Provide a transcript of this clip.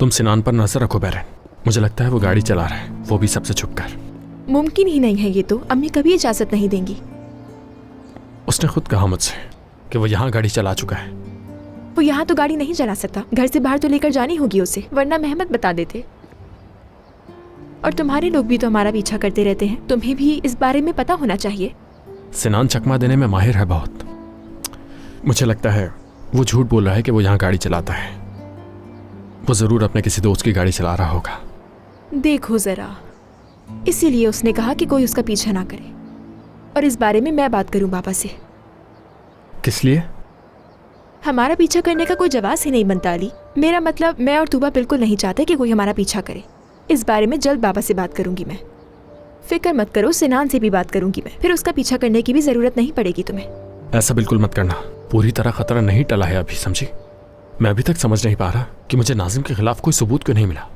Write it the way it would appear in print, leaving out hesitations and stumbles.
तुम सिनान पर नजर रखो बैरन। मुझे लगता है वो गाड़ी चला रहा है, वो भी सबसे छुप कर। मुमकिन ही नहीं है ये तो, अम्मी कभी इजाजत नहीं देंगी। उसने खुद कहा मुझसे कि वो यहाँ गाड़ी चला चुका है। वो यहाँ तो गाड़ी नहीं चला सकता, घर से बाहर तो लेकर जानी होगी उसे, वरना मेहमत बता देते। और तुम्हारे लोग भी तो हमारा पीछा करते रहते हैं, तुम्हें भी इस बारे में पता होना चाहिए। सिनान चकमा देने में माहिर है बहुत। मुझे लगता है वो झूठ बोल रहा है कि वो यहाँ गाड़ी चलाता है। वो जरूर अपने किसी दोस्त की गाड़ी चला रहा होगा। देखो जरा, इसीलिए उसने कहा कि कोई उसका पीछा ना करे, और इस बारे में मैं बात करूं पापा से। किस लिए? हमारा पीछा करने का कोई जवाब ही नहीं बनता अली। मेरा मतलब, मैं और तूबा बिल्कुल नहीं चाहते कि कोई हमारा पीछा करे। इस बारे में जल्द बाबा से बात करूंगी मैं। फिक्र मत करो, सिनान से भी बात करूंगी मैं, फिर उसका पीछा करने की भी जरूरत नहीं पड़ेगी तुम्हें। ऐसा बिल्कुल मत करना, पूरी तरह खतरा नहीं टला है अभी, समझी? मैं अभी तक समझ नहीं पा रहा कि मुझे नाजिम के खिलाफ कोई सबूत क्यों नहीं मिला।